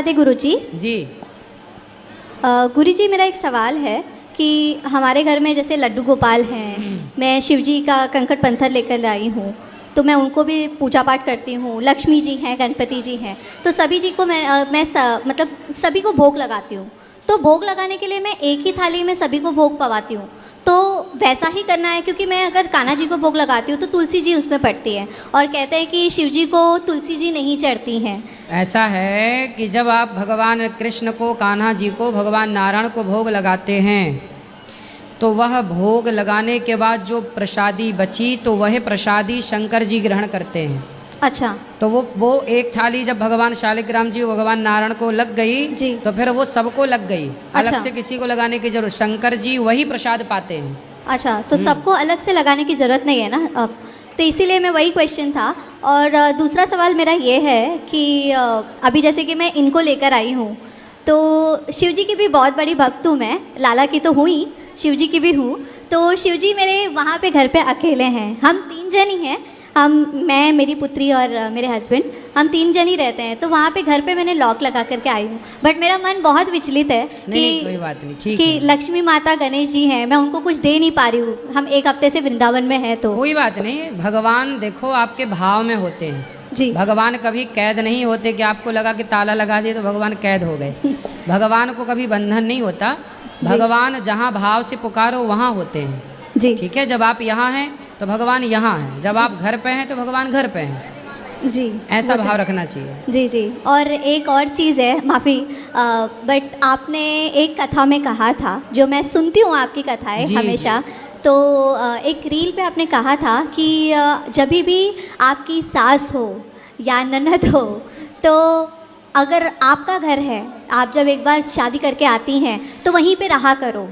राधे गुरुजी। जी। गुरुजी, मेरा एक सवाल है कि हमारे घर में जैसे लड्डू गोपाल हैं, मैं शिवजी का कंकड़ पत्थर लेकर आई हूँ, तो मैं उनको भी पूजा पाठ करती हूँ। लक्ष्मी जी हैं, गणपति जी हैं, तो सभी जी को मतलब सभी को भोग लगाती हूँ। तो भोग लगाने के लिए मैं एक ही थाली में सभी को भोग पवाती हूँ, तो वैसा ही करना है? क्योंकि मैं अगर कान्हा जी को भोग लगाती हूँ तो तुलसी जी उसमें पड़ती है, और कहते हैं कि शिव जी को तुलसी जी नहीं चढ़ती हैं। ऐसा है कि जब आप भगवान कृष्ण को, कान्हा जी को, भगवान नारायण को भोग लगाते हैं तो वह भोग लगाने के बाद जो प्रसादी बची तो वह प्रसादी शंकर जी ग्रहण करते हैं। अच्छा। तो वो एक थाली जब भगवान शालिग्राम जी भगवान नारायण को लग गई जी। तो फिर वो सबको लग गई। अच्छा। अलग से किसी को लगाने की जरूरत, शंकर जी वही प्रसाद पाते हैं। अच्छा, तो सबको अलग से लगाने की ज़रूरत नहीं है ना अब, तो इसीलिए मैं वही क्वेश्चन था। और दूसरा सवाल मेरा ये है कि अभी जैसे कि मैं इनको लेकर आई हूँ, तो शिव जी की भी बहुत बड़ी भक्त हूँ मैं, लाला की तो हुई, शिव जी की भी हूँ। तो शिव जी मेरे वहाँ पे घर पे अकेले हैं, हम 3 जन ही हैं, मैं, मेरी पुत्री और मेरे हस्बैंड, हम 3 जन ही रहते हैं। तो वहाँ पे घर पे मैंने लॉक लगा करके आई हूँ, बट मेरा मन बहुत विचलित है नहीं, कोई बात नहीं, ठीक कि है। लक्ष्मी माता, गणेश जी हैं, मैं उनको कुछ दे नहीं पा रही हूँ। हम 1 हफ्ते से वृंदावन में हैं, तो कोई बात नहीं। भगवान देखो आपके भाव में होते हैं जी। भगवान कभी कैद नहीं होते कि आपको लगा कि ताला लगा दिए तो भगवान कैद हो गए। भगवान को कभी बंधन नहीं होता। भगवान जहाँ भाव से पुकारो वहाँ होते हैं। जी। ठीक है, जब आप यहाँ हैं तो भगवान यहाँ हैं, जब आप घर पे हैं तो भगवान घर पे हैं। जी, ऐसा भाव रखना चाहिए। जी जी। और एक और चीज़ है, माफ़ी, बट आपने एक कथा में कहा था, जो मैं सुनती हूँ आपकी कथाएं जी, हमेशा, तो एक रील पे आपने कहा था कि जब भी आपकी सास हो या ननद हो, तो अगर आपका घर है, आप जब एक बार शादी करके आती हैं तो वहीं पे रहा करो,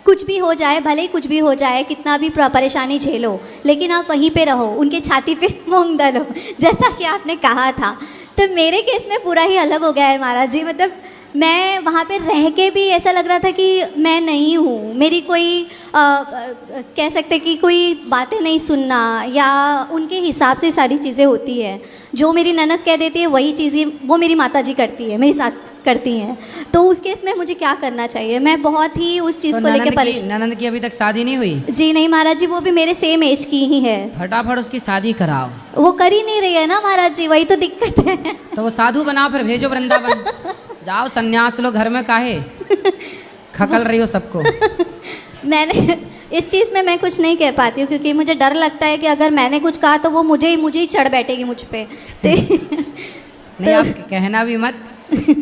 कुछ भी हो जाए, भले ही कुछ भी हो जाए, कितना भी परेशानी झेलो, लेकिन आप वहीं पे रहो, उनके छाती पे मूंग दलो, जैसा कि आपने कहा था। तो मेरे केस में पूरा ही अलग हो गया है महाराज जी। मतलब मैं वहाँ पे रह के भी ऐसा लग रहा था कि मैं नहीं हूँ, मेरी कोई कह सकते कि कोई बातें नहीं सुनना, या उनके हिसाब से सारी चीज़ें होती है। जो मेरी ननद कह देती है वही चीज़ें वो मेरी माता जी करती है, मेरी सास करती हैं। तो उस केस में मुझे क्या करना चाहिए? मैं बहुत ही उस चीज़ तो को लेकर परेशान। ननद की अभी तक शादी नहीं हुई? जी नहीं महाराज जी, वो भी मेरे सेम एज की ही है। फटाफट उसकी शादी कराओ। वो कर ही नहीं रही है ना महाराज जी, वही तो दिक्कत है। तो वो साधु बनाओ, फिर भेजो वृंदावन। जाओ सन्यास लो, घर में काहे खकल रही हो सबको। मैंने इस चीज़ में मैं कुछ नहीं कह पाती हूँ, क्योंकि मुझे डर लगता है कि अगर मैंने कुछ कहा तो वो मुझे ही चढ़ बैठेगी मुझ पे। नहीं, आप कहना भी मत,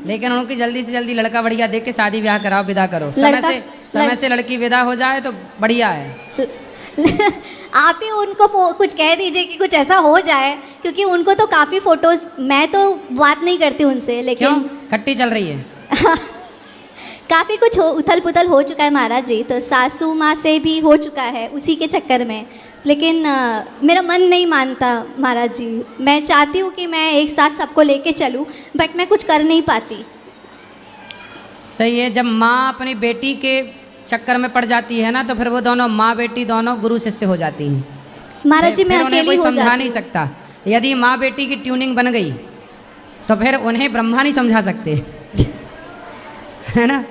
लेकिन उनकी जल्दी से जल्दी लड़का बढ़िया देख के शादी ब्याह कराओ, विदा करो। समय से लड़की विदा हो जाए तो बढ़िया है। आप ही उनको कुछ कह दीजिए कि कुछ ऐसा हो जाए, क्योंकि उनको तो काफ़ी फ़ोटोज़, मैं तो बात नहीं करती उनसे, लेकिन क्यों खट्टी चल रही है? काफ़ी कुछ उथल पुथल हो चुका है महाराज जी, तो सासू माँ से भी हो चुका है उसी के चक्कर में। लेकिन मेरा मन नहीं मानता महाराज जी। मैं चाहती हूँ कि मैं एक साथ सबको लेके चलूँ, बट मैं कुछ कर नहीं पाती। सही है, जब माँ अपनी बेटी के चक्कर में पड़ जाती है ना, तो फिर वो दोनों माँ बेटी दोनों गुरु शिष्य हो जाती हैं। महाराज जी, मैं उन्हें अकेली कोई हो समझा जाती नहीं हूँ। सकता। यदि माँ बेटी की ट्यूनिंग बन गई तो फिर उन्हें ब्रह्मा नहीं समझा सकते। है ना?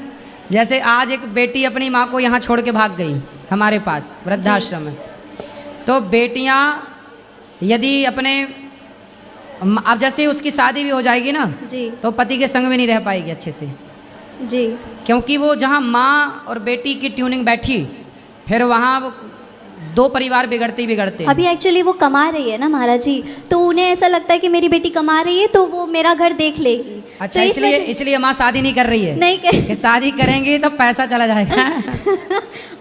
जैसे आज एक बेटी अपनी माँ को यहाँ छोड़ के भाग गई हमारे पास वृद्धाश्रम में, तो बेटियाँ यदि अपने, अब जैसे उसकी शादी भी हो जाएगी ना जी तो पति के संग में नहीं रह पाएगी अच्छे से, जी, क्योंकि वो जहाँ माँ और बेटी की ट्यूनिंग बैठी, फिर वहाँ वो 2 परिवार बिगड़ते ही बिगड़ते। अभी एक्चुअली वो कमा रही है ना महाराज जी, तो उन्हें ऐसा लगता है कि मेरी बेटी कमा रही है तो वो मेरा घर देख लेगी। अच्छा, तो इसलिए माँ शादी नहीं कर रही है? नहीं कर शादी करेंगी तो पैसा चला जाएगा।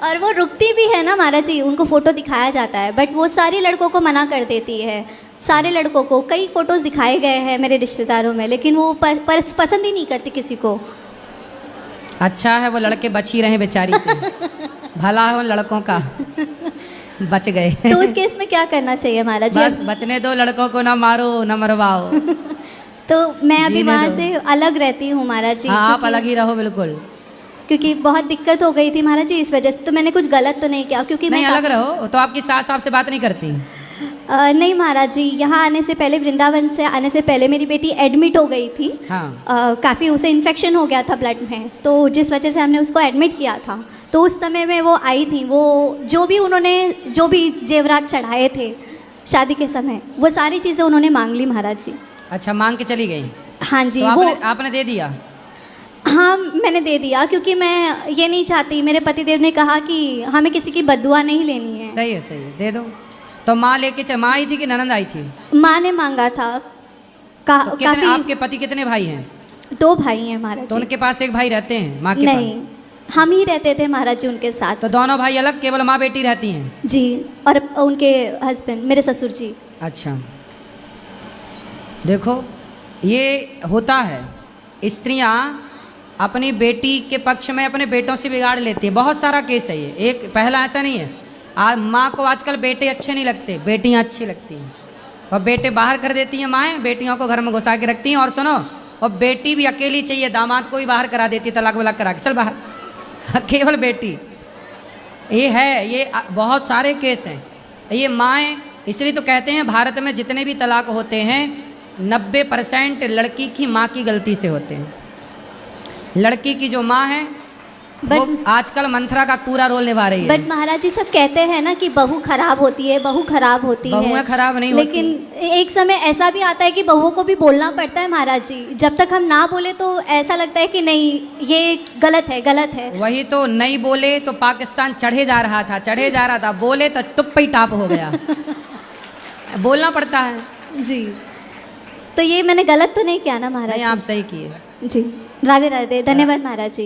और वो रुकती भी है ना महाराज जी, उनको फ़ोटो दिखाया जाता है, बट वो सारे लड़कों को मना कर देती है। सारे लड़कों को कई फ़ोटोज़ दिखाए गए हैं मेरे रिश्तेदारों में, लेकिन वो पसंद ही नहीं करती किसी को। अच्छा है वो लड़के बच ही रहे बेचारी से, भला है उन लड़कों का, बच गए। तो उस केस में क्या करना चाहिए महाराज जी? बस बचने दो, लड़कों को ना मारो ना मरवाओ। तो मैं अभी जीने वहाँ दो। से अलग रहती हूँ महाराज जी। हाँ, आप अलग ही रहो बिल्कुल। क्योंकि बहुत दिक्कत हो गई थी महाराज जी इस वजह से। तो मैंने कुछ गलत तो नहीं किया, क्योंकि नहीं, मैं अलग रहो। तो आपकी सास आपसे बात नहीं करती? नहीं महाराज जी, यहाँ आने से पहले, वृंदावन से आने से पहले मेरी बेटी एडमिट हो गई थी। हाँ। काफ़ी उसे इन्फेक्शन हो गया था ब्लड में, तो जिस वजह से हमने उसको एडमिट किया था। तो उस समय में वो आई थी, वो जो भी उन्होंने जो भी जेवरात चढ़ाए थे शादी के समय, वो सारी चीज़ें उन्होंने मांग ली महाराज जी। अच्छा, मांग के चली गई? हाँ जी। तो वो आपने दे दिया? हाँ, मैंने दे दिया, क्योंकि मैं ये नहीं चाहती, मेरे पतिदेव ने कहा कि हमें किसी की बद्दुआ नहीं लेनी है। सही है, सही है, दे दो। तो माँ लेके माँ आई थी कि ननंद आई थी? माँ ने मांगा था। तो काफ़ी। आपके पति कितने भाई हैं? 2 भाई हैं महाराज तो जी। उनके पास एक भाई रहते हैं माँ के नहीं, हम ही रहते थे महाराज जी उनके साथ। तो दोनों भाई अलग, केवल माँ बेटी रहती हैं? जी, और उनके हस्बैंड मेरे ससुर जी। अच्छा, देखो ये होता है, स्त्रियां अपनी बेटी के पक्ष में अपने बेटों से बिगाड़ लेती है। बहुत सारा केस है ये, एक पहला ऐसा नहीं है। माँ को आजकल बेटे अच्छे नहीं लगते, बेटियां अच्छी लगती हैं, और बेटे बाहर कर देती हैं माएँ, बेटियों को घर में घुसा के रखती हैं। और सुनो, और बेटी भी अकेली चाहिए, दामाद को भी बाहर करा देती है, तलाक वलाक करा के चल बाहर। केवल बेटी, ये है, ये बहुत सारे केस हैं। ये माएँ, इसलिए तो कहते हैं भारत में जितने भी तलाक होते हैं 90% लड़की की माँ की गलती से होते हैं। लड़की की जो माँ है वो आजकल मंथरा का पूरा रोल निभा रही है। बट महाराज जी सब कहते हैं ना कि बहू खराब होती है, बहू खराब होती है। बहुएं खराब नहीं लेकिन एक समय ऐसा भी आता है कि बहुओं को भी बोलना पड़ता है महाराज जी। जब तक हम ना बोले तो ऐसा लगता है कि नहीं, ये गलत है, गलत है। वही तो, नहीं बोले तो पाकिस्तान चढ़े जा रहा था, चढ़े जा रहा था, बोले तो टुप ही टाप हो गया। बोलना पड़ता है जी। तो ये मैंने गलत तो नहीं किया ना महाराज नहीं, जी? आप सही किए। जी, राधे राधे, धन्यवाद महाराज जी।